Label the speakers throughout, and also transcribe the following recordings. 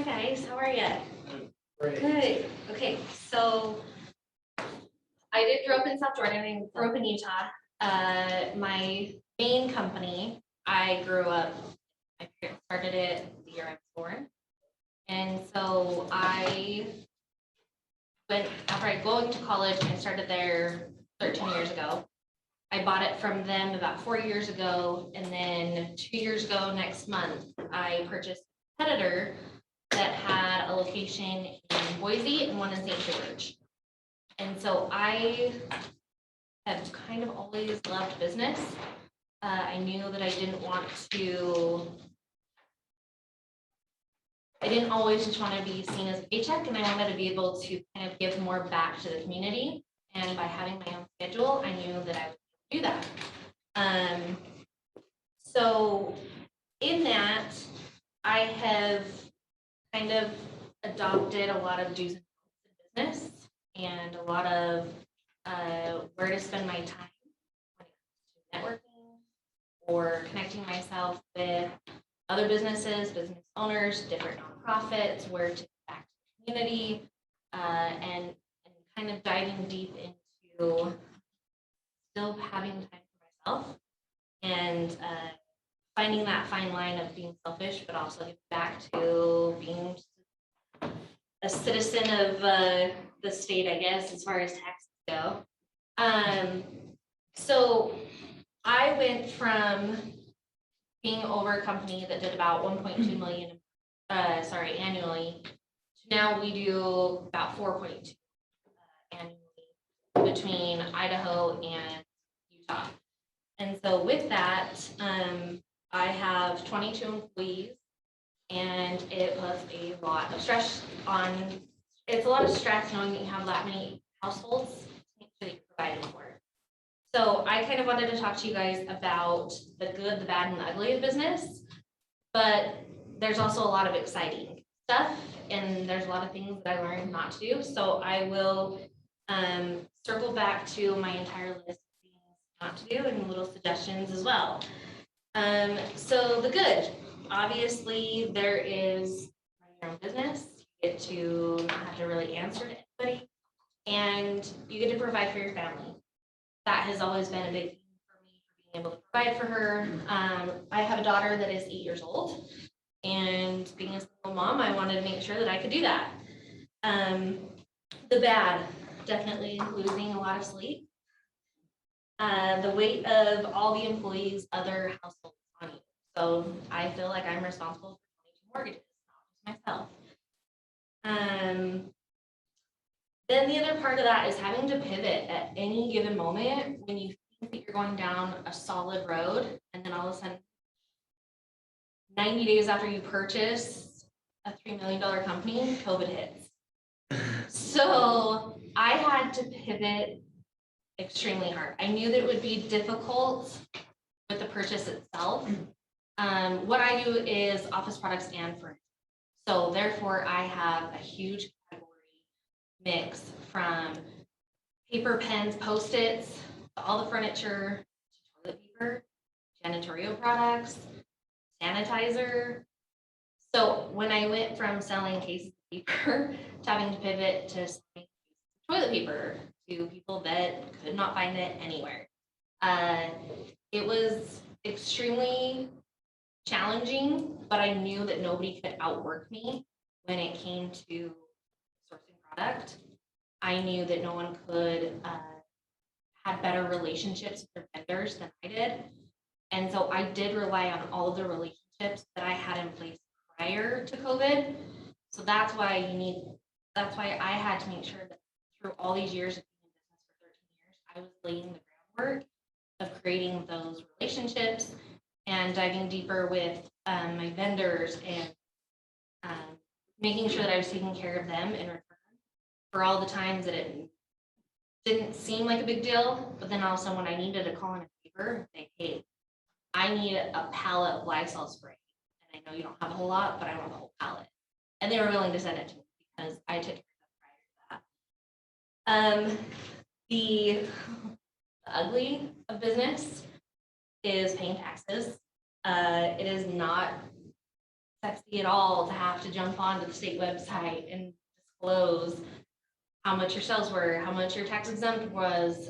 Speaker 1: guys, how are you?
Speaker 2: Great.
Speaker 1: Good. Okay, so I did grow up in South Jordan. I grew up in Utah. My main company, I grew up, my parents started it the year I was born. And so I went, after I going to college, I started there 13 years ago. I bought it from them about 4 years ago, and then 2 years ago next month, I purchased a competitor that had a location in Boise and one in St. George. And so I have kind of always loved business. I knew that I didn't always just want to be seen as a paycheck, and I wanted to be able to kind of give more back to the community. And by having my own schedule, I knew that I would do that. So in that, I have kind of adopted a lot of do's and don'ts in business and a lot of where to spend my time when it comes to networking or connecting myself with other businesses, business owners, different nonprofits, where to give back to the community, and kind of diving deep into still having time for myself and finding that fine line of being selfish, but also giving back to being a citizen of the state, I guess, as far as taxes go. So I went from being over a company that did about 1.2 million, annually, to now we do about 4.2 annually between Idaho and Utah. And so with that, I have 22 employees, and it puts a lot of stress on, it's a lot of stress knowing that you have that many households to make sure that you're providing for. So I kind of wanted to talk to you guys about the good, the bad, and the ugly of business, but there's also a lot of exciting stuff, and there's a lot of things that I learned not to do. So I will circle back to my entire list of things not to do and little suggestions as well. So the good, obviously there is running your own business. You get to not have to really answer to anybody, and you get to provide for your family. That has always been a big thing for me, for being able to provide for her. I have a daughter that is 8 years old, and being a single mom, I wanted to make sure that I could do that. The bad, definitely losing a lot of sleep. The weight of all the employees' other households on you. So I feel like I'm responsible for 22 mortgages, not just myself. Then the other part of that is having to pivot at any given moment when you think that you're going down a solid road, and then all of a sudden, 90 days after you purchase a $3 million company, COVID hits. So I had to pivot extremely hard. I knew that it would be difficult with the purchase itself. What I do is office products and furniture. So therefore, I have a huge mix from paper, pens, Post-its, all the furniture, toilet paper, janitorial products, sanitizer. So when I went from selling cases of paper to having to pivot to selling toilet paper to people that could not find it anywhere, it was extremely challenging, but I knew that nobody could outwork me when it came to product. I knew that no one could have better relationships with their vendors than I did. And so I did rely on all of the relationships that I had in place prior to COVID. So that's why I had to make sure that through all these years of being in business for 13 years, I was laying the groundwork of creating those relationships and diving deeper with my vendors and making sure that I was taking care of them in return for all the times that it didn't seem like a big deal, but then also when I needed to call in a favor and say, hey, I need a pallet of Lysol spray, and I know you don't have a whole lot, but I want the whole pallet. And they were willing to send it to me because I took care of them prior to that. The ugly of business is paying taxes. It is not sexy at all to have to jump onto the state website and disclose how much your sales were, how much your tax exempt was,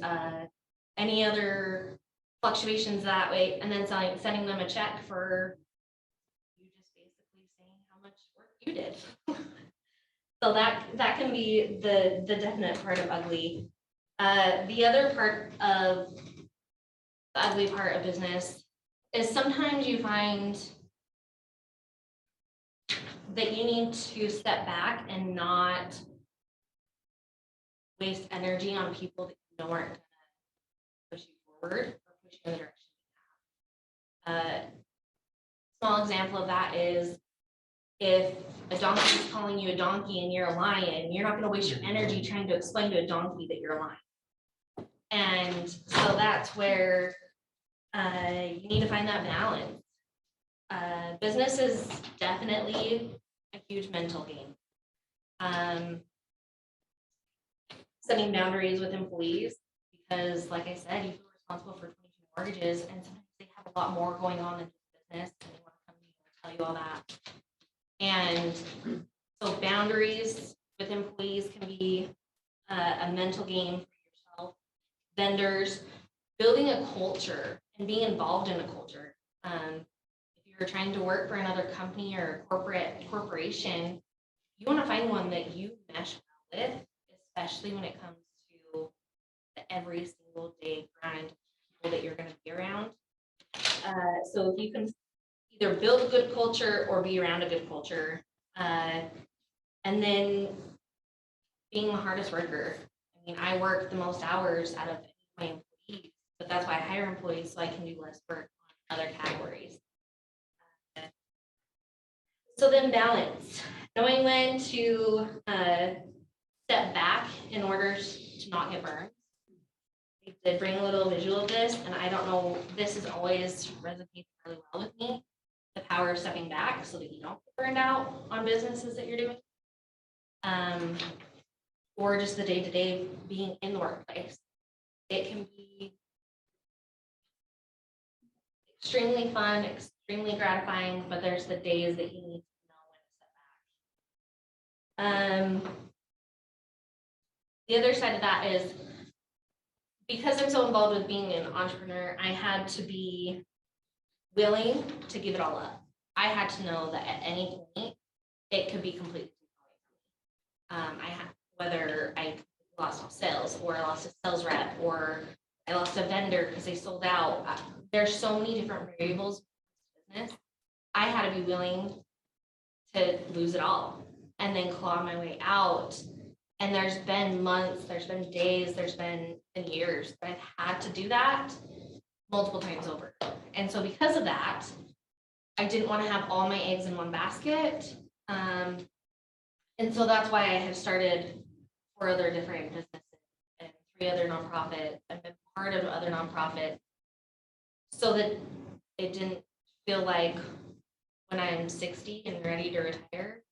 Speaker 1: any other fluctuations that way, and then sending them a check for you just basically saying how much work you did. So that can be the definite part of ugly. The other part of the ugly part of business is sometimes you find that you need to step back and not waste energy on people that you know aren't going to push you forward or push you in the direction you have. Small example of that is if a donkey is calling you a donkey and you're a lion, you're not going to waste your energy trying to explain to a donkey that you're a lion. And so that's where you need to find that balance. Business is definitely a huge mental game. Setting boundaries with employees, because like I said, you feel responsible for 22 mortgages, and sometimes they have a lot more going on in business, and they want to come to you and tell you all that. And so boundaries with employees can be a mental game for yourself. Vendors, building a culture and being involved in a culture. If you're trying to work for another company or a corporation, you want to find one that you mesh well with, especially when it comes to the every single day grind of people that you're going to be around. So if you can either build a good culture or be around a good culture, and then being the hardest worker. I mean, I work the most hours out of my employees, but that's why I hire employees so I can do less work on other categories. So then balance, knowing when to step back in order to not get burned. I did bring a little visual of this, and I don't know, this has always resonated really well with me. The power of stepping back so that you don't get burned out on businesses that you're doing. Or just the day-to-day being in the workplace. It can be extremely fun, extremely gratifying, but there's the days that you need to know when to step back. The other side of that is, because I'm so involved with being an entrepreneur, I had to be willing to give it all up. I had to know that at any point, it could be completely whether I lost sales, or I lost a sales rep, or I lost a vendor because they sold out. There's so many different variables in business. I had to be willing to lose it all and then claw my way out. And there's been months, there's been days, there's been years that I've had to do that multiple times over. And so because of that, I didn't want to have all my eggs in one basket. And so that's why I have started 4 other different businesses and 3 other nonprofits. I've been part of other nonprofits so that it didn't feel like when I'm 60 and ready to retire,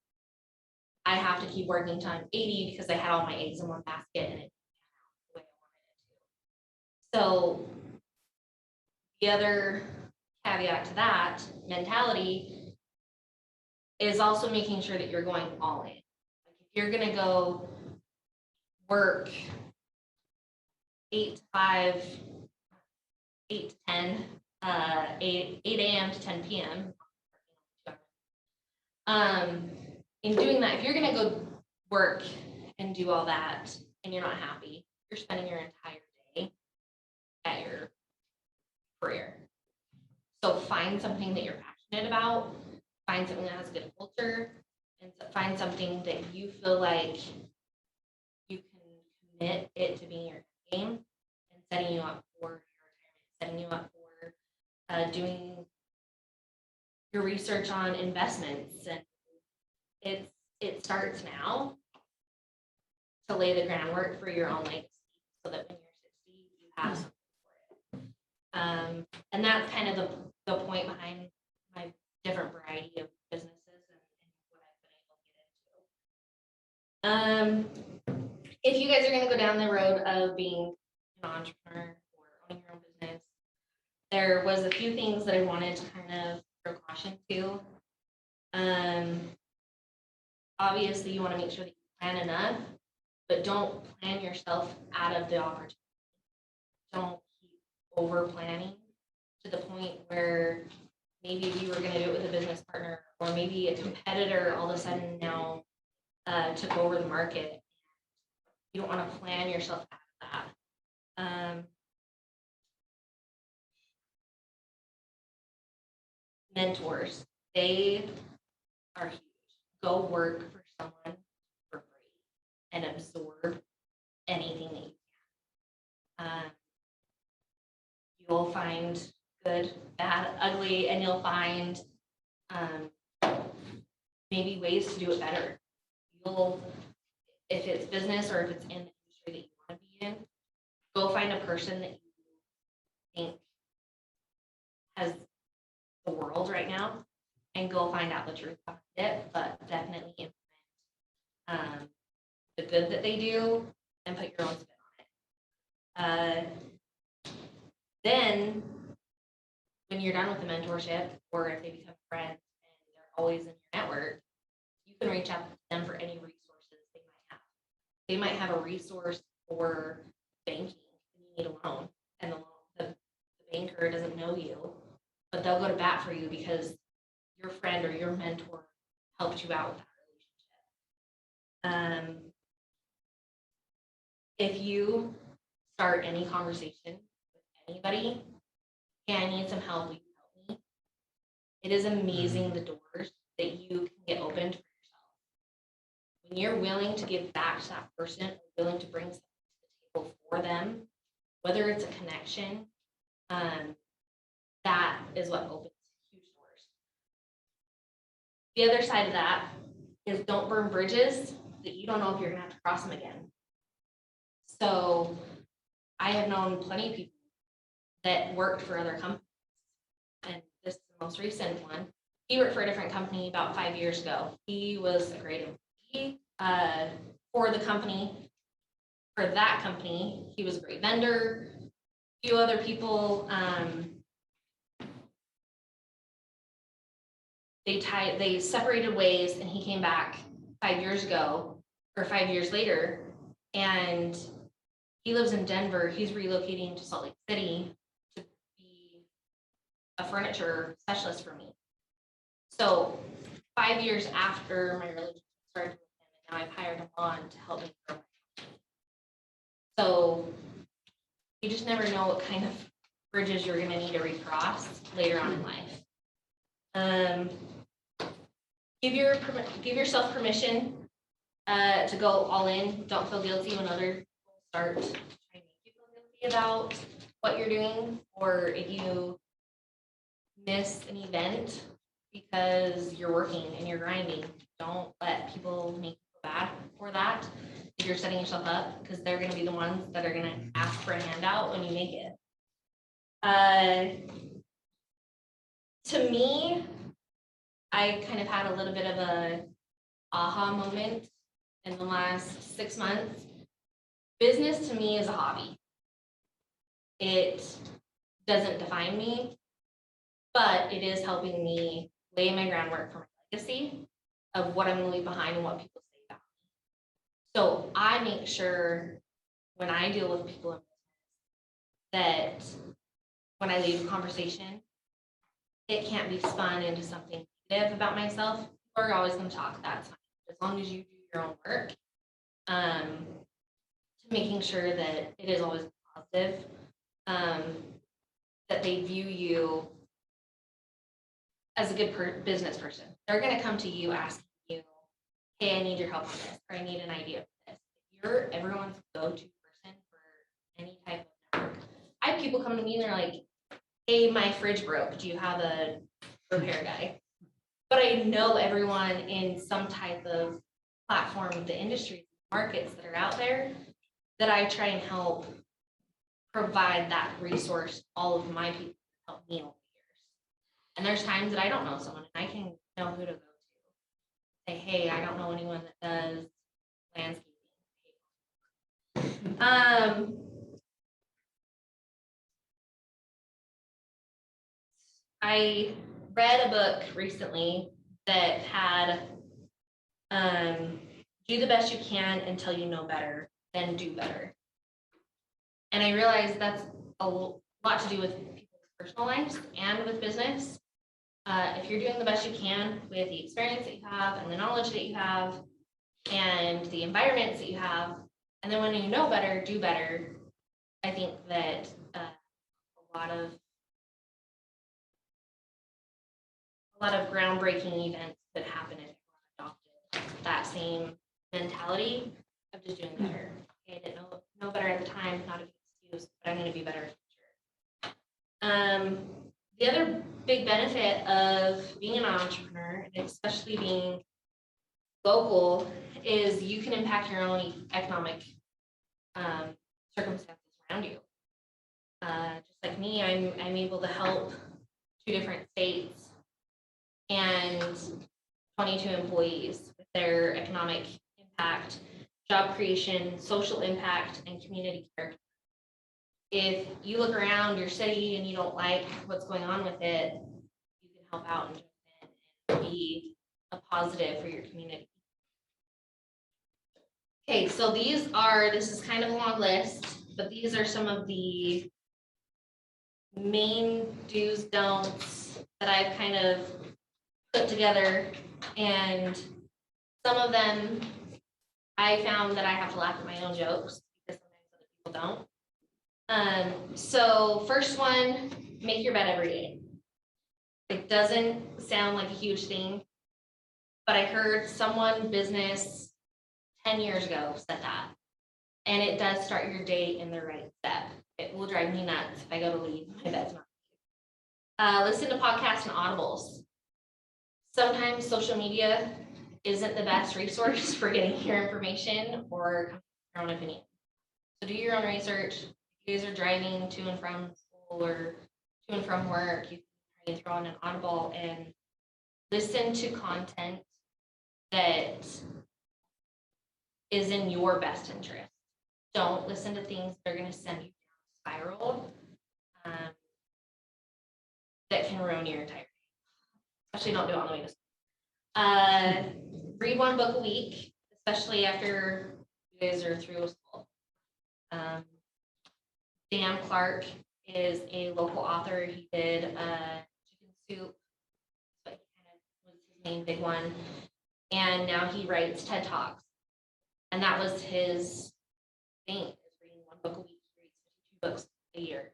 Speaker 1: I have to keep working until I'm 80 because I had all my eggs in one basket and it didn't pan out the way I wanted it to. So the other caveat to that mentality is also making sure that you're going all in. Like if you're going to go work 8 to 5, 8 to 10, 8 a.m. to 10 p.m. In doing that, if you're going to go work and do all that and you're not happy, you're spending your entire day at your career. So find something that you're passionate about, find something that has a good culture, and find something that you feel like you can commit it to being your game and setting you up for your retirement, setting you up for doing your research on investments. And it starts now to lay the groundwork for your own legacy so that when you're 60, you have something for it. And that's kind of the point behind my different variety of businesses and what I've been able to get into. If you guys are going to go down the road of being an entrepreneur or owning your own business, there was a few things that I wanted to kind of throw caution to. Obviously, you want to make sure that you plan enough, but don't plan yourself out of the opportunity. Don't keep over planning to the point where maybe you were going to do it with a business partner, or maybe a competitor all of a sudden now took over the market. You don't want to plan yourself out of that. Mentors, they are huge. Go work for someone for free and absorb anything that you can. You'll find good, bad, ugly, and you'll find maybe ways to do it better. If it's business or if it's in the industry that you want to be in, go find a person that you think has the world right now and go find out the truth behind it, but definitely implement the good that they do and put your own spin on it. Then when you're done with the mentorship, or if they become friends and they're always in your network, you can reach out to them for any resources they might have. They might have a resource for banking and you need a loan, and the banker doesn't know you, but they'll go to bat for you because your friend or your mentor helped you out with that relationship. If you start any conversation with anybody, hey, I need some help, will you help me? It is amazing the doors that you can get opened for yourself. When you're willing to give back to that person, or willing to bring something to the table for them, whether it's a connection, that is what opens huge doors. The other side of that is don't burn bridges that you don't know if you're going to have to cross them again. So I have known plenty of people that worked for other companies, and this is the most recent one. He worked for a different company about 5 years ago. He was a great employee for the company. For that company, he was a great vendor. A few other people, they separated ways, and he came back 5 years ago, or 5 years later, and he lives in Denver. He's relocating to Salt Lake City to be a furniture specialist for me. So 5 years after my relationship started with him, and now I've hired him on to help me grow my company. So you just never know what kind of bridges you're going to need to recross later on in life. Give yourself permission to go all in. Don't feel guilty when other people start trying to make you feel guilty about what you're doing, or if you miss an event because you're working and you're grinding. Don't let people make you feel bad for that. If you're setting yourself up, because they're going to be the ones that are going to ask for a handout when you make it. To me, I kind of had a little bit of a aha moment in the last 6 months. Business to me is a hobby. It doesn't define me, but it is helping me lay my groundwork for my legacy of what I'm going to leave behind and what people say about me. So I make sure when I deal with people in business that when I leave a conversation, it can't be spun into something negative about myself. People are always going to talk, that's fine. As long as you do your own work, to making sure that it is always positive, that they view you as a good business person. They're going to come to you asking you, hey, I need your help on this, or I need an idea for this. If you're everyone's go-to person for any type of network. I have people come to me and they're like, hey, my fridge broke. Do you have a repair guy? But I know everyone in some type of platform, the industry markets that are out there, that I try and help provide that resource. All of my people help me over the years. And there's times that I don't know someone and I can know who to go to. Say, hey, I don't know anyone that does landscaping. I read a book recently that had do the best you can until you know better, then do better. And I realized that's a lot to do with people's personal lives and with business. If you're doing the best you can with the experience that you have and the knowledge that you have and the environments that you have, and then when you know better, do better, I think that a lot of groundbreaking events that happen if everyone adopted that same mentality of just doing better. Okay, I didn't know better at the time, not a good excuse, but I'm going to be better in the future. The other big benefit of being an entrepreneur, and especially being local, is you can impact your own economic circumstances around you. Just like me, I'm able to help 2 different states and 22 employees with their economic impact, job creation, social impact, and community character. If you look around your city and you don't like what's going on with it, you can help out and jump in and be a positive for your community. Okay, so this is kind of a long list, but these are some of the main do's, don'ts that I've kind of put together, and some of them I found that I have to laugh at my own jokes because sometimes other people don't. So first one, make your bed every day. It doesn't sound like a huge thing, but I heard someone business 10 years ago said that, and it does start your day in the right step. It will drive me nuts if I go to leave, my bed's not. Listen to podcasts and audibles. Sometimes social media isn't the best resource for getting your information or your own opinion. So do your own research. If you guys are driving to and from school or to and from work, you can throw on an audible and listen to content that is in your best interest. Don't listen to things that are going to send you down a spiral that can ruin your entire day. Especially don't do it on the way to school. Read 1 book a week, especially after you guys are through school. Dan Clark is a local author. He did Chicken Soup, but he kind of was his main big one. And now he writes TED Talks. And that was his thing, is reading 1 book a week. He reads 52 books a year.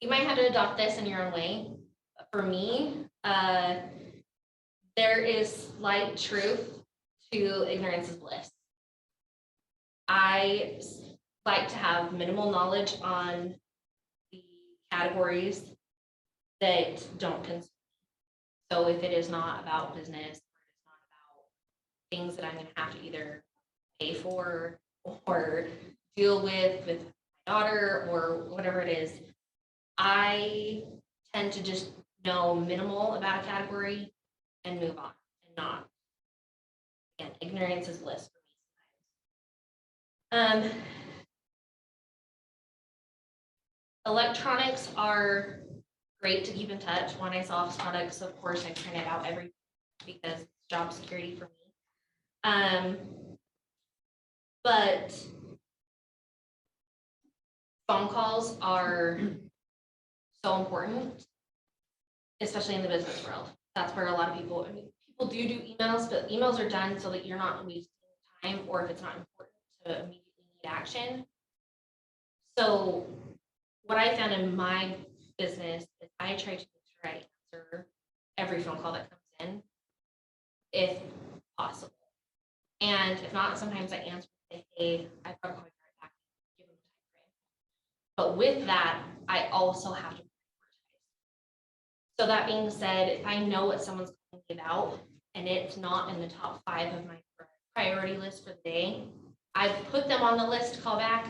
Speaker 1: You might have to adopt this in your own way. For me, there is slight truth to ignorance is bliss. I like to have minimal knowledge on the categories that don't concern me. So if it is not about business, or it's not about things that I'm going to have to either pay for or deal with my daughter or whatever it is, I tend to just know minimal about a category and move on and not. Again, ignorance is bliss for me. Electronics are great to keep in touch. When I saw office products, of course, I print it out every because it's job security for me. But phone calls are so important, especially in the business world. That's where a lot of people, people do emails, but emails are done so that you're not wasting time, or if it's not important, to immediately need action. So what I found in my business is I try to make sure I answer every phone call that comes in, if possible. And if not, sometimes I answer and say, hey, I probably call you right back, give them a time frame. But with that, I also have to prioritize. So that being said, if I know what someone's calling me about and it's not in the top 5 of my priority list for the day, I've put them on the list to call back,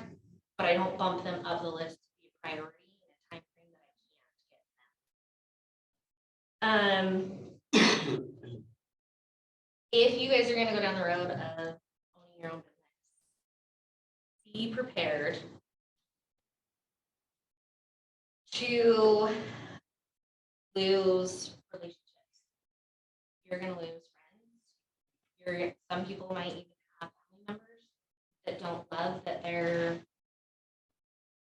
Speaker 1: but I don't bump them up the list to be a priority in a time frame that I can't get them. If you guys are going to go down the road of owning your own business, be prepared to lose relationships. You're going to lose friends. Some people might even have family members that don't love that they're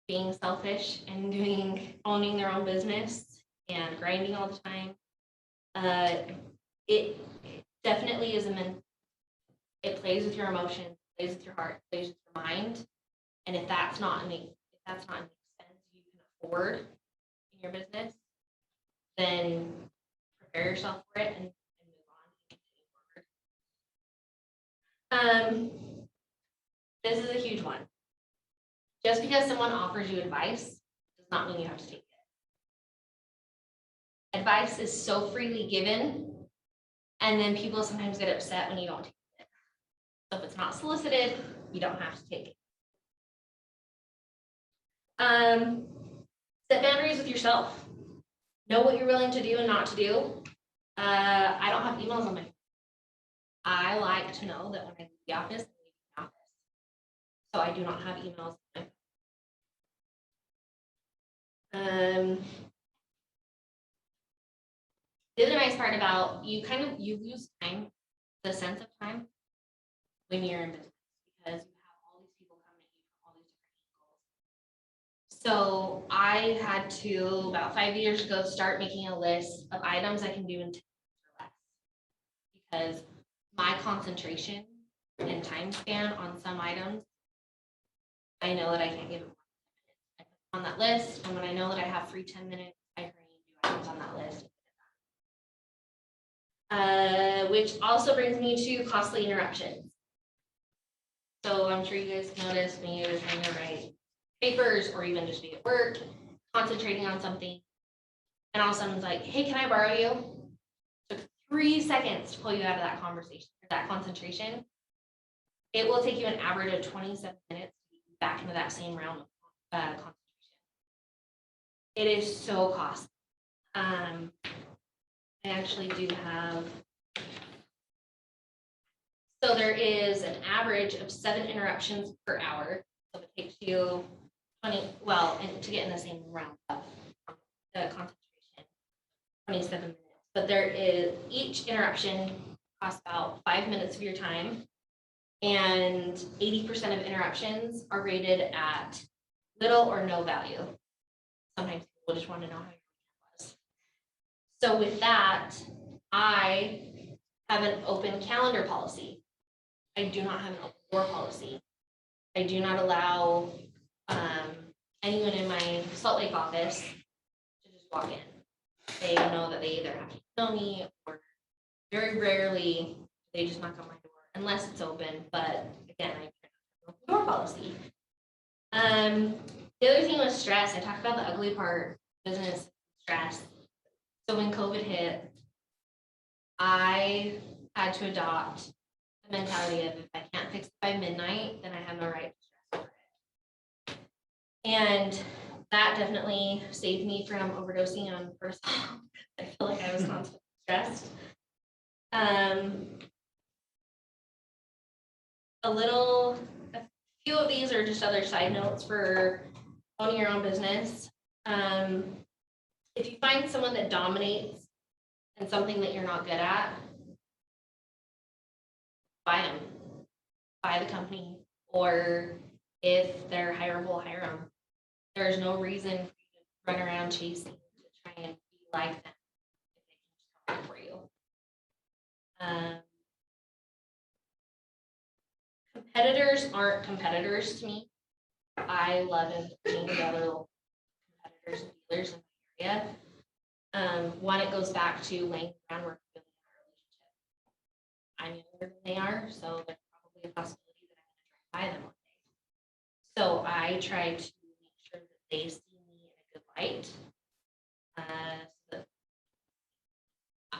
Speaker 1: being selfish and owning their own business and grinding all the time. It definitely is it plays with your emotions, plays with your heart, plays with your mind. And if that's not an expense you can afford in your business, then prepare yourself for it and move on and continue forward. This is a huge one. Just because someone offers you advice does not mean you have to take it. Advice is so freely given, and then people sometimes get upset when you don't take it. So if it's not solicited, you don't have to take it. Set boundaries with yourself. Know what you're willing to do and not to do. I don't have emails on my phone. I like to know that when I leave the office, I leave the office. So I do not have emails on my phone. The other nice part about you lose time, the sense of time, when you're in business, because you have all these people coming at you from all these different angles. So I had to, about 5 years ago, start making a list of items I can do in 10 minutes or less. Because my concentration and time span on some items, I know that I can't give it more than 10 minutes. I put it on that list, and when I know that I have free 10 minutes, I hurry and do items on that list. Which also brings me to costly interruptions. So I'm sure you guys noticed when you're trying to write papers or even just be at work, concentrating on something, and all of a sudden it's like, hey, can I borrow you? It took 3 seconds to pull you out of that conversation, or that concentration. It will take you an average of 27 minutes to get back into that same realm of concentration. It is so costly. I actually do have. So there is an average of 7 interruptions per hour. So it takes you 20, well, and to get in the same realm of concentration, 27 minutes. But each interruption costs about 5 minutes of your time. And 80% of interruptions are rated at little or no value. Sometimes people just want to know how your weekend was. So with that, I have an open calendar policy. I do not have an open door policy. I do not allow anyone in my Salt Lake office to just walk in. They know that they either have to know me, or very rarely they just knock on my door unless it's open. But again, I have an open door policy. The other thing was stress. I talked about the ugly part, business stress. So when COVID hit, I had to adopt the mentality of if I can't fix it by midnight, then I have no right to stress over it. And that definitely saved me from overdosing on cortisol. I feel like I was constantly stressed. A few of these are just other side notes for owning your own business. If you find someone that dominates in something that you're not good at, buy them. Buy the company, or if they're hireable, hire them. There's no reason for you to run around chasing to try and be like them if they can just come for you. Competitors aren't competitors to me. I love being together little competitors and dealers in my area. One, it goes back to laying groundwork in our relationship. I'm younger than they are, so there's probably a possibility that I'm going to try to buy them one day. So I try to make sure that they see me in a good light. So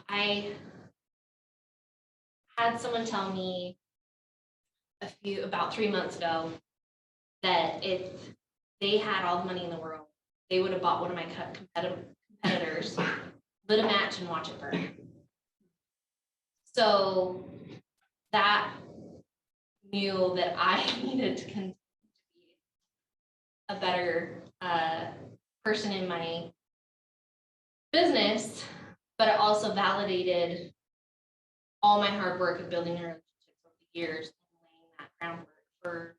Speaker 1: I had someone tell me about 3 months ago that if they had all the money in the world, they would have bought one of my competitors, lit a match, and watch it burn. So that knew that I needed to be a better person in my business, but it also validated all my hard work of building relationships over the years and laying that groundwork for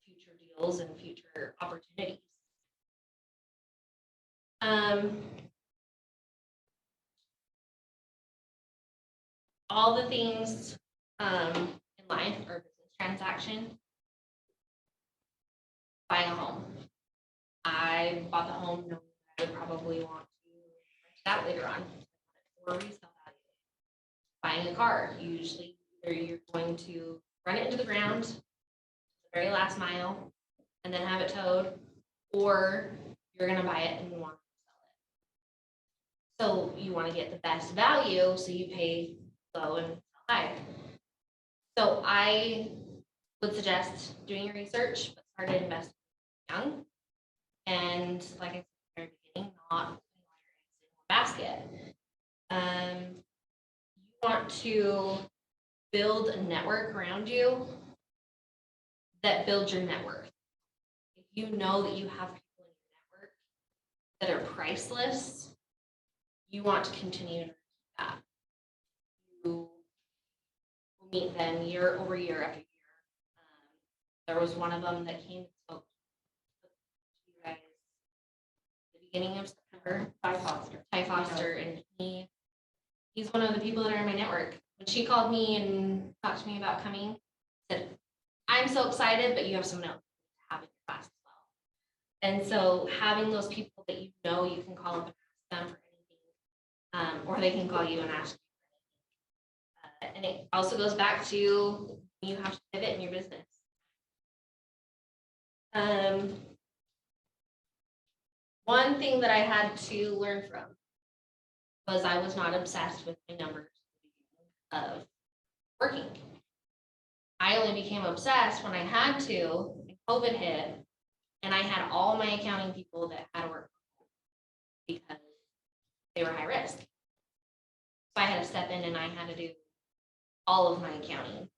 Speaker 1: future deals and future opportunities. All the things in life or business transaction. Buying a home. I bought the home knowing I would probably want to rent it out later on or resell value. Buying a car, usually either you're going to run it into the ground, the very last mile, and then have it towed, or you're going to buy it and you want to sell it. So you want to get the best value, so you pay low and sell high. So I would suggest doing your research, but start investing young. And like I said at the very beginning, not putting all your eggs in one basket. You want to build a network around you that builds your net worth. If you know that you have people in your network that are priceless, you want to continue to keep that. You will meet them year over year after year. There was one of them that came and spoke to you guys at the beginning of September. Ty Foster, and he's one of the people that are in my network. When she called me and talked to me about coming, said, I'm so excited, but you have someone else to have in your class as well. And so having those people that you know you can call up and ask them for anything, or they can call you and ask you for anything. And it also goes back to you have to pivot in your business. One thing that I had to learn from was I was not obsessed with my numbers of working. I only became obsessed when I had to, and COVID hit, and I had all my accounting people that had to work because they were high risk. So I had to step in and I had to do all of my accounting.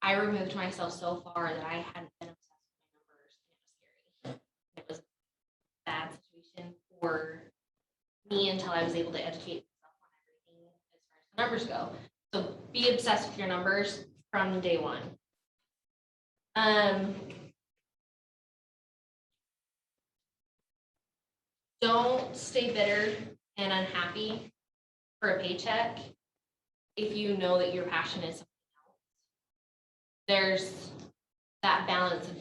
Speaker 1: I removed myself so far that I hadn't been obsessed with my numbers, and it was scary. It was a bad situation for me until I was able to educate myself on everything as far as the numbers go. So be obsessed with your numbers from day one. Don't stay bitter and unhappy for a paycheck if you know that your passion is something else. There's that balance of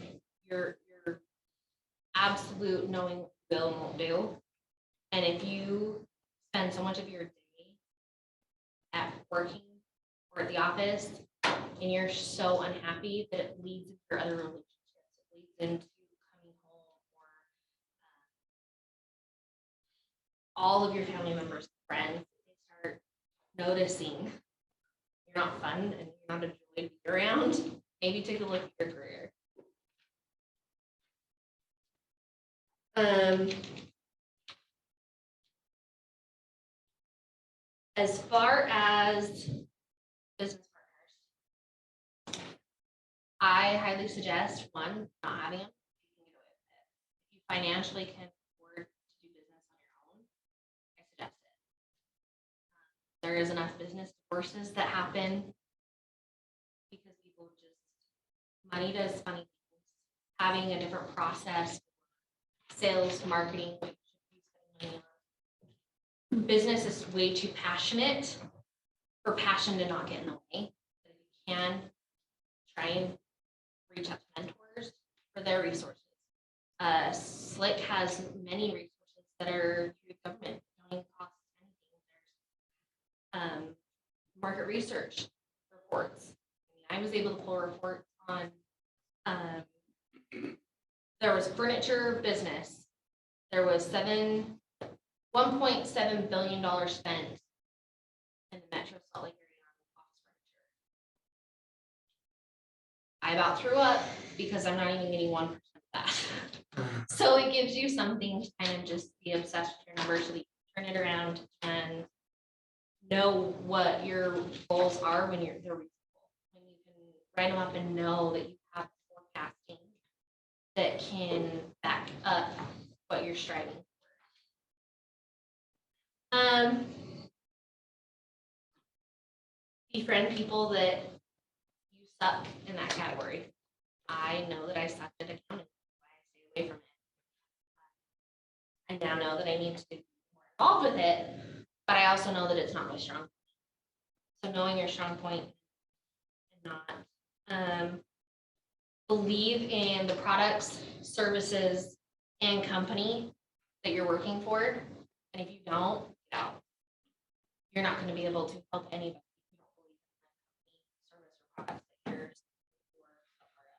Speaker 1: your absolute knowing what you will and won't do. And if you spend so much of your day at working or at the office and you're so unhappy that it leads into your other relationships, it leads into coming home, or all of your family members, friends, they start noticing you're not fun and you're not a joy to be around, maybe take a look at your career. As far as business partners, I highly suggest one, not having them. You can get away with it. If you financially can afford to do business on your own, I suggest it. There is enough business divorces that happen because people just, money does funny things. Having a different process, sales, marketing, what you should be spending money on. Business is way too passionate for passion to not get in the way. But if you can, try and reach out to mentors for their resources. Slick has many resources that are through the government. Don't even cost anything. There's market research reports. I was able to pull reports on there was furniture business. There was $1.7 billion spent in the Metro Salt Lake area on office furniture. I about threw up because I'm not even getting 1% of that. So it gives you something to kind of just be obsessed with your numbers so that you can turn it around and know what your goals are when they're reasonable. When you can write them up and know that you have forecasting that can back up what you're striving for. Befriend people that you suck in that category. I know that I suck at accounting. That's why I stay away from it. I now know that I need to be more involved with it, but I also know that it's not my strong point. So knowing your strong point and not believe in the products, services, and company that you're working for. And if you don't, get out. You're not going to be able to help anybody if you don't believe in the company, service, or products that you're a part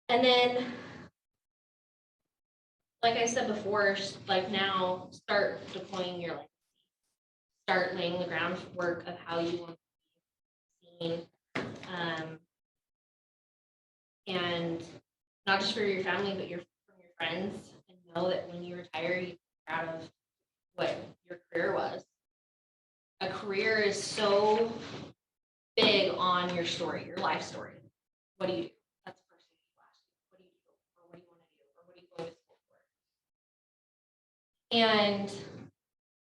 Speaker 1: of. And then, like I said before, like now, start deploying your legacy. Start laying the groundwork of how you want to be seen. And not just for your family, but from your friends, and know that when you retire, you're proud of what your career was. A career is so big on your story, your life story. What do you do? That's the first thing people ask you. What do you do? Or what do you want to do? Or what are you going to school for? And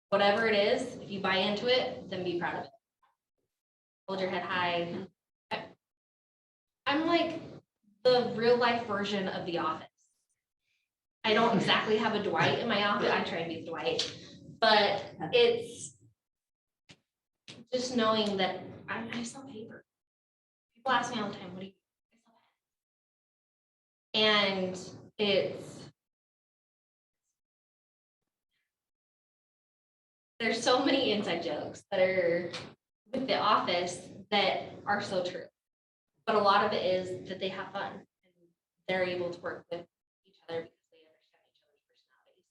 Speaker 1: whatever it is, if you buy into it, then be proud of it. Hold your head high. I'm like the real life version of The Office. I don't exactly have a Dwight in my office. I try and be Dwight, but it's just knowing that I sell paper. People ask me all the time, what do you do? I sell pens. And there's so many inside jokes that are with The Office that are so true. But a lot of it is that they have fun and they're able to work with each other because they understand each other's personalities.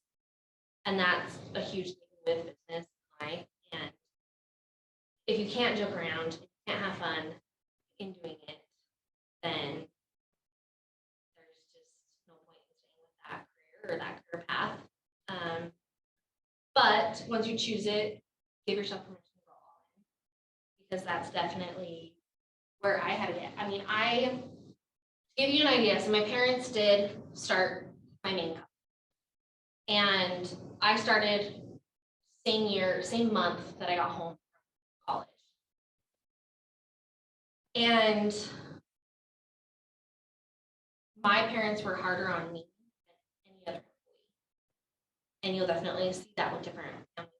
Speaker 1: And that's a huge thing with business and life. And if you can't joke around, if you can't have fun in doing it, then there's just no point in staying with that career or that career path. But once you choose it, give yourself permission to go all in, because that's definitely where I had to get. I mean, to give you an idea, so my parents did start my main company. And I started same month that I got home from college. And my parents were harder on me than any other employee. And you'll definitely see that with different family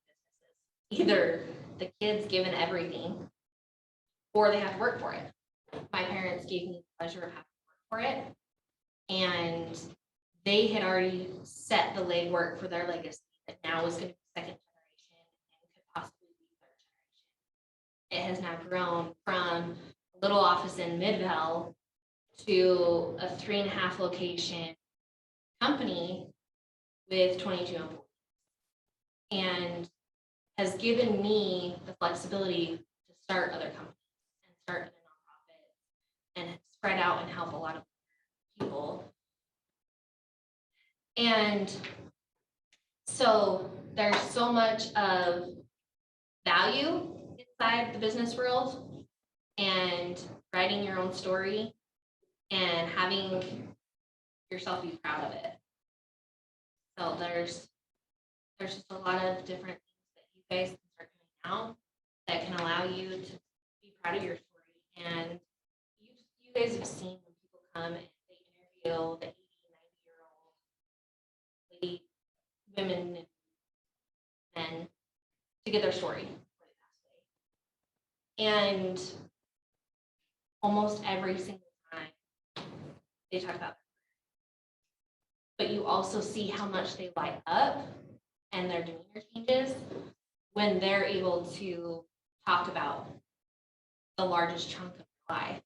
Speaker 1: businesses. Either the kids given everything or they have to work for it. My parents gave me the pleasure of having to work for it. And they had already set the legwork for their legacy that now is going to be second generation and could possibly be third generation. It has now grown from a little office in Midvale to a 3.5 location company with 22 employees, and has given me the flexibility to start other companies and start other nonprofits and spread out and help a lot of people. And so there's so much of value inside the business world and writing your own story and having yourself be proud of it. So there's just a lot of different things that you guys can start doing now that can allow you to be proud of your story. And you guys have seen when people come and they interview the 80, 90-year-old women and men to get their story before they pass away. And almost every single time they talk about it. But you also see how much they light up and their demeanor changes when they're able to talk about the largest chunk of their life.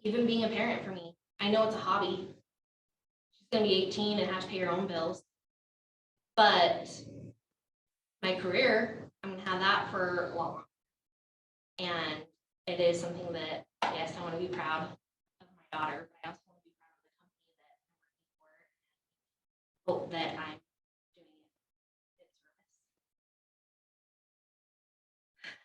Speaker 1: Even being a parent for me, I know it's a hobby. She's going to be 18 and have to pay her own bills. But my career, I'm going to have that for a lot longer. And it is something that, yes, I want to be proud of my daughter, but I also want to be proud of the company that I'm working for and hope that I'm doing it in service.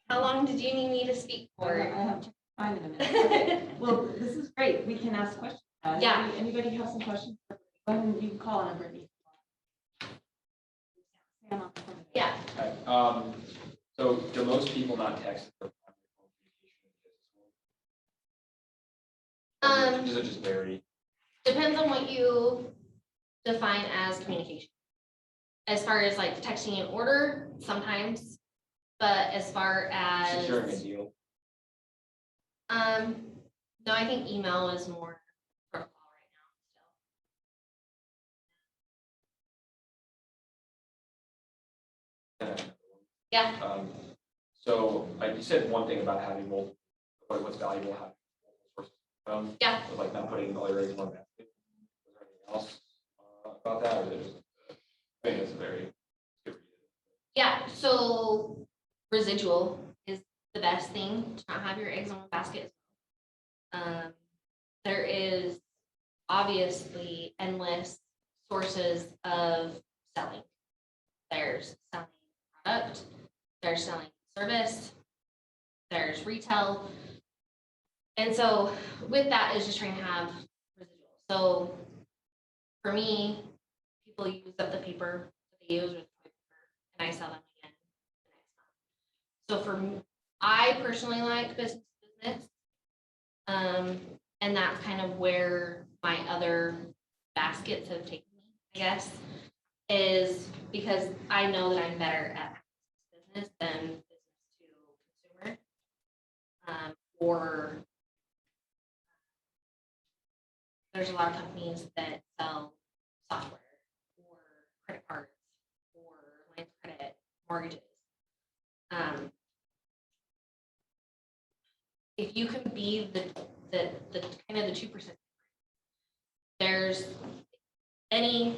Speaker 1: How long did you need me to speak for?
Speaker 2: I have 5 minutes. Well, this is great. We can ask questions.
Speaker 1: Yeah.
Speaker 2: Anybody have some questions? Go ahead and you can call on Britney. Sam on this one.
Speaker 1: Yeah.
Speaker 3: Hi. So do most people not text for primary phone communication? Does it just vary?
Speaker 1: Depends on what you define as communication. As far as like texting in order, sometimes, but as far as
Speaker 3: Securing a deal?
Speaker 1: no, I think email is more protocol right now still. Yeah.
Speaker 3: So you said one thing about having multiple, like what's valuable having multiple sources.
Speaker 1: Yeah.
Speaker 3: But like not putting all your eggs in one basket. Was there anything else about that, or is it just? I think it's a very good reason.
Speaker 1: Yeah. So residual is the best thing to not have your eggs in one basket. There is obviously endless sources of selling. There's selling product, there's selling service, there's retail. And so with that is just trying to have residual. So for me, people use up the paper that they use with paper and I sell them again the next month. So for me, I personally like business to business. And that's kind of where my other baskets have taken me, I guess, is because I know that I'm better at business than business to consumer. Or there's a lot of companies that sell software or credit cards or lines of credit, mortgages. If you can be the kind of the 2%, there's any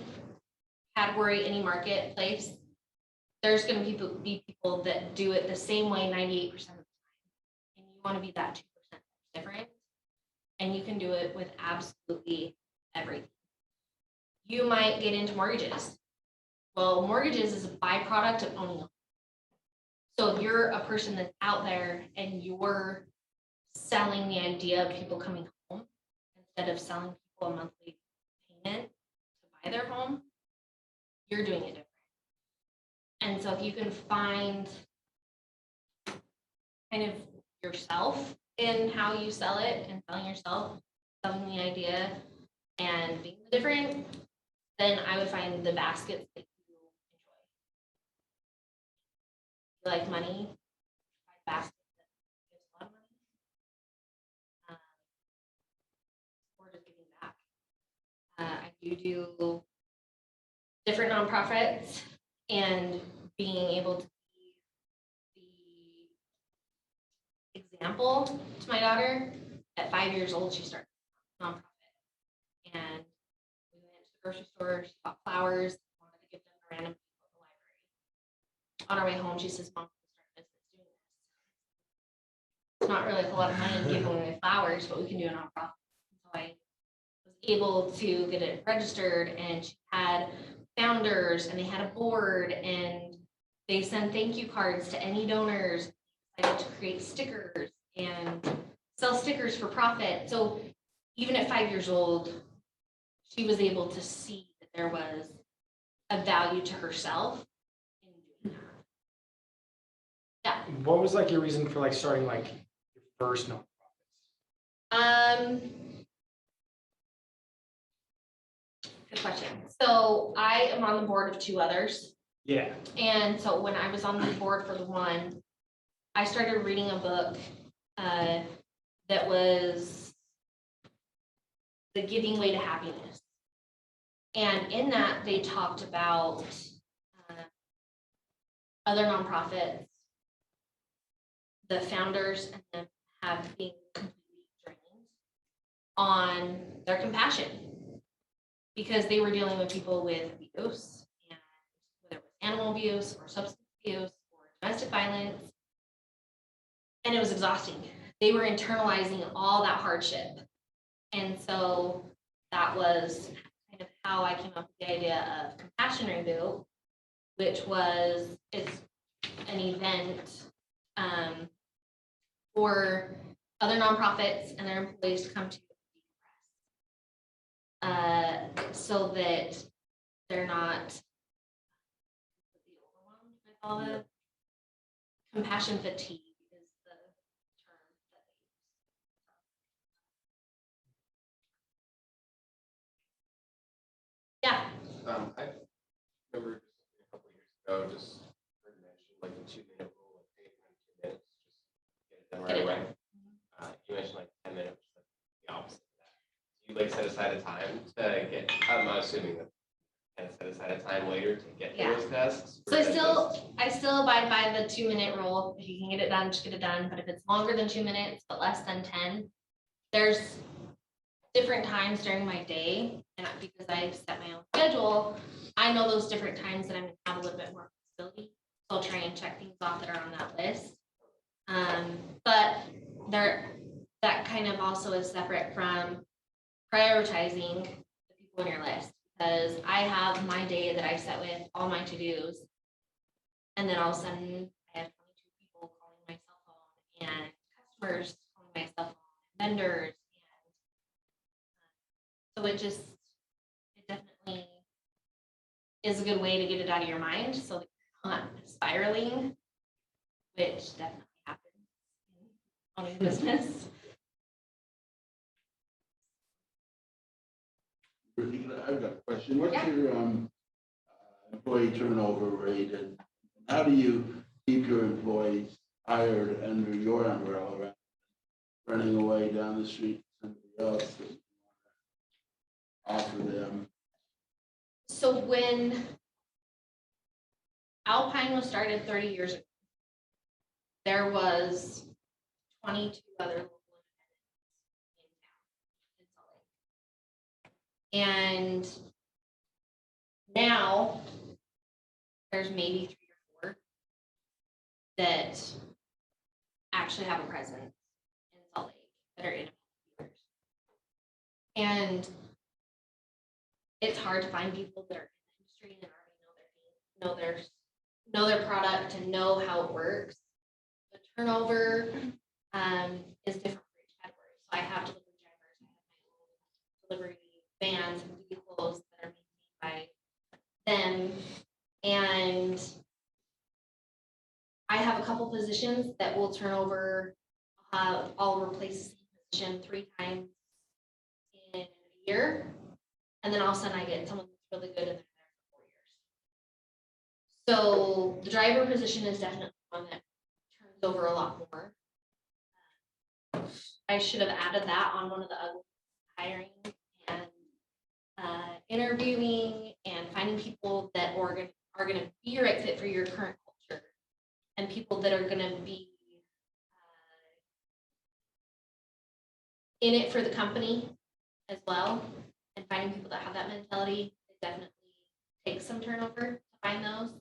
Speaker 1: category, any marketplace, there's going to be people that do it the same way 98% of the time, and you want to be that 2% that's different, and you can do it with absolutely everything. You might get into mortgages. Well, mortgages is a byproduct of owning a home. So if you're a person that's out there and you're selling the idea of people coming home instead of selling people a monthly payment to buy their home, you're doing it different. And so if you can find kind of yourself in how you sell it and selling yourself, selling the idea and being different, then I would find the baskets that you enjoy. If you like money, find baskets that gives a lot of money. Or just giving back. I do different nonprofits and being able to be the example to my daughter. At 5 years old, she started a nonprofit. And we went to the grocery store, she bought flowers, wanted to give them to random people at the library. On our way home, she says, Mom, we can start a business doing this. It's not really a whole lot of money giving away flowers, but we can do a nonprofit. So I was able to get it registered, and she had founders and they had a board and they sent thank you cards to any donors. I decided to create stickers and sell stickers for profit. So even at 5 years old, she was able to see that there was a value to herself in doing that. Yeah.
Speaker 4: What was like your reason for like starting like your first nonprofits?
Speaker 1: Good question. So I am on the board of 2 others.
Speaker 4: Yeah.
Speaker 1: And so when I was on the board for the one, I started reading a book that was The Giving Way to Happiness. And in that, they talked about other nonprofits, the founders, and them being completely drained on their compassion, because they were dealing with people with abuse, and whether it was animal abuse or substance abuse or domestic violence, and it was exhausting. They were internalizing all that hardship. And so that was kind of how I came up with the idea of Compassion Reboot, which it's an event for other nonprofits and their employees to come to decompress, so that they're not call it? Compassion fatigue is the term that they use. Yeah,
Speaker 3: I remember just a couple of years ago, just heard mention like the 2-minute rule, like pay it in 2 minutes, just get it done right away. You mentioned like 10 minutes, like the opposite of that. Do you like set aside a time to get, I'm assuming that you set aside a time later to get
Speaker 1: Yeah.
Speaker 3: to those tasks?
Speaker 1: so
Speaker 3: or is that
Speaker 1: I still abide by the 2-minute rule. If you can get it done, just get it done. But if it's longer than 2 minutes, but less than 10, there's different times during my day. And because I set my own schedule, I know those different times that I'm gonna have a little bit more flexibility. So I'll try and check things off that are on that list. But that kind of also is separate from prioritizing the people on your list, because I have my day that I set with all my to-dos. And then all of a sudden I have 22 people calling my cell phone and customers calling my cell phone, vendors. And so it definitely is a good way to get it out of your mind so that you're not spiraling, which definitely happens in owning a business.
Speaker 5: Brittany, I've got a question. What's
Speaker 1: Yeah.
Speaker 5: your employee turnover rate, and how do you keep your employees hired under your umbrella rather than running away down the street to somebody else that you want to offer them?
Speaker 1: So when Alpine was started 30 years ago, there was 22 other local independents in town, in Salt Lake. And now there's maybe 3 or 4 that actually have a presence in Salt Lake that are independent. And it's hard to find people that are in the industry and already know their product and know how it works. The turnover is different for each category. So I have delivery drivers, I have my own delivery vans and vehicles that are maintained by them. And I have a couple positions that will turn over. I'll replace the position 3 times in a year. And then all of a sudden I get someone that's really good and they're there for 4 years. So the driver position is definitely one that turns over a lot more. I should have added that on one of the other hiring and interviewing and finding people that are going to be a right fit for your current culture, and people that are going to be in it for the company as well. And finding people that have that mentality, it definitely takes some turnover to find those.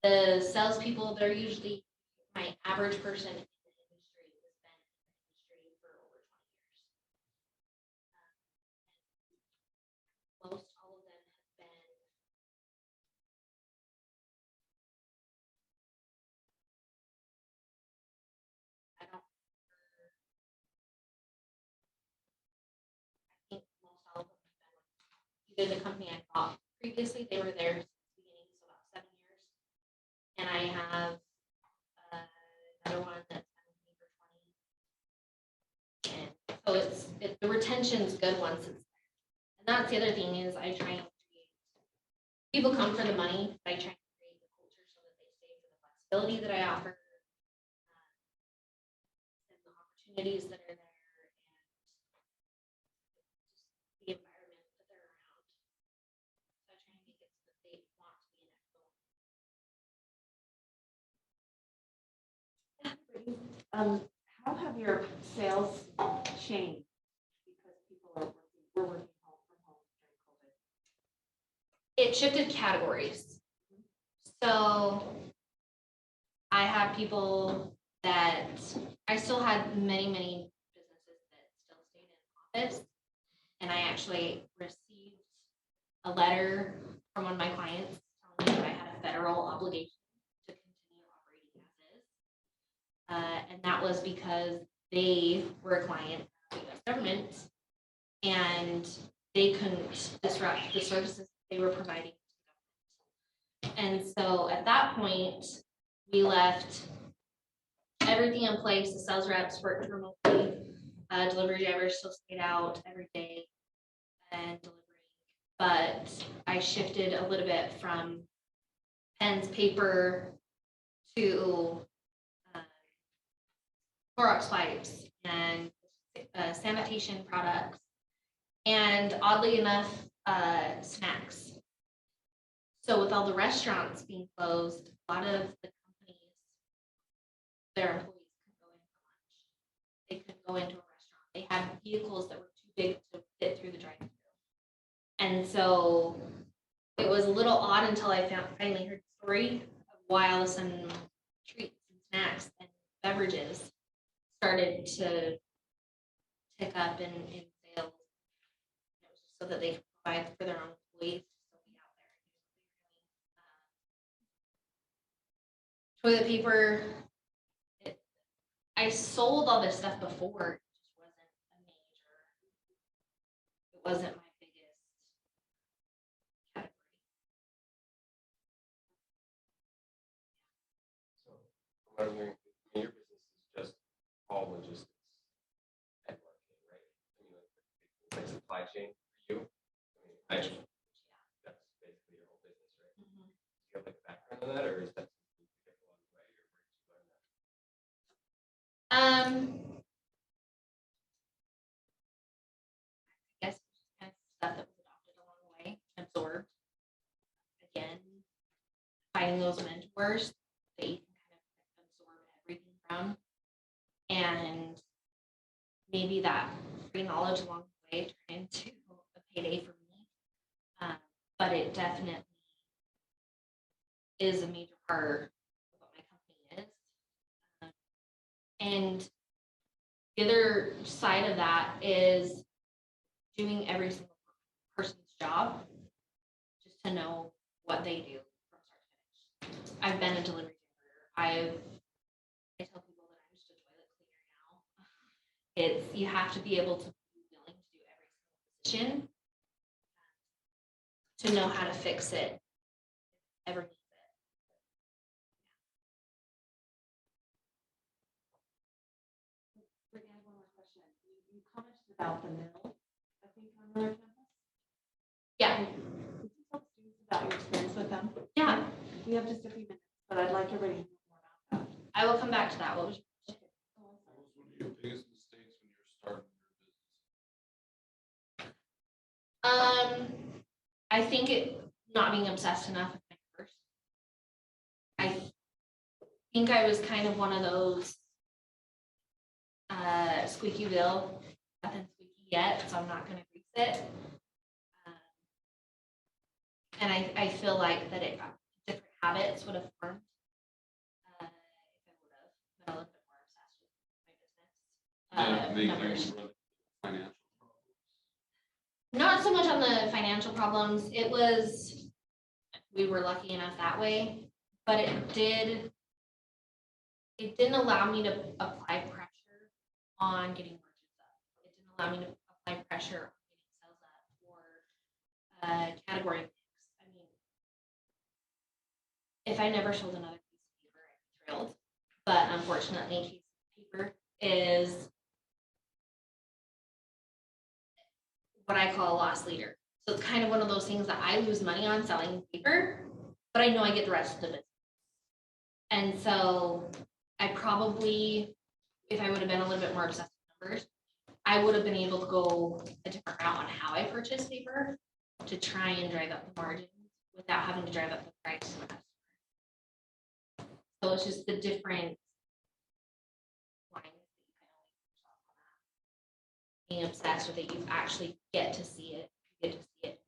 Speaker 1: The salespeople, they're usually my average person in the industry has been in the industry for over 20 years. Most all of them have been I think most all of them have been either the company I bought previously, they were there since the beginning, so about 7 years. And I have another one that's been with me for 20. And so the retention's good once it's there. And that's the other thing is I try and create, people come for the money, but I try and create the culture so that they stay for the flexibility that I offer, and the opportunities that are there, and just the environment that they're around. So I try and make it so that they want to be in it.
Speaker 2: How have your sales changed? Because people were working from home during COVID.
Speaker 1: It shifted categories. So I had people that I still had many businesses that still stayed in office. And I actually received a letter from one of my clients telling me that I had a federal obligation to continue operating as is. And that was because they were a client of the US government and they couldn't disrupt the services they were providing to the government. And so at that point, we left everything in place. The sales reps worked remotely. Delivery drivers still stayed out every day and delivering. But I shifted a little bit from pens, paper to Clorox wipes and sanitation products. And oddly enough, snacks. So with all the restaurants being closed, a lot of the companies, their employees couldn't go in for lunch. They couldn't go into a restaurant. They had vehicles that were too big to fit through the drive-thru. And so it was a little odd until I finally heard the story of why all of a sudden treats and snacks and beverages started to tick up in sales. It was just so that they could provide for their own employees to still be out there. Toilet paper. I sold all this stuff before. It just wasn't a major. It wasn't my biggest category.
Speaker 3: So from what I'm hearing, your business is just all logistics and marketing, right? I mean, like supply chain for you. I mean, that's basically your whole business, right? Do you have like a background in that, or is that something you pick up along the way, or where did you learn that?
Speaker 1: I guess kind of stuff that was adopted along the way, absorbed. Again, finding those mentors that you can kind of absorb everything from, and maybe that free knowledge along the way turned into a payday for me. But it definitely is a major part of what my company is. And the other side of that is doing every single person's job just to know what they do from start to finish. I've been a delivery driver. I tell people that I'm just a toilet cleaner now. You have to be able to be willing to do every single position to know how to fix it if ever needs it.
Speaker 2: Brittany, I have one more question. You commented about the mill, I think, on another campus.
Speaker 1: Yeah,
Speaker 2: Could you tell students about your experience with them?
Speaker 1: yeah,
Speaker 2: We have just a few minutes, but I'd like everybody to know more about that.
Speaker 1: I will come back to that. What was
Speaker 5: What was one of your biggest mistakes when you were starting your business?
Speaker 1: I think it not being obsessed enough with my numbers. I think I was kind of one of those squeaky wheel, nothing squeaky yet, so I'm not going to fix it. And I feel like that it got different habits would have formed if I would have been a little bit more obsessed with my business. Numbers.
Speaker 6: Financial problems.
Speaker 1: Not so much on the financial problems. It was, we were lucky enough that way, but it didn't allow me to apply pressure on getting margins up. It didn't allow me to apply pressure on getting sales up or category mix. I mean, if I never sold another piece of paper, I'd be thrilled. But unfortunately, piece of paper is what I call a loss leader. So it's kind of one of those things that I lose money on selling paper, but I know I get the rest of the business. And so I probably, if I would have been a little bit more obsessed with numbers, I would have been able to go a different route on how I purchase paper to try and drive up the margins without having to drive up the price to the customer. So it's just the different lines that you kind of leave yourself on that. Being obsessed with it, you actually get to see it. You get to see it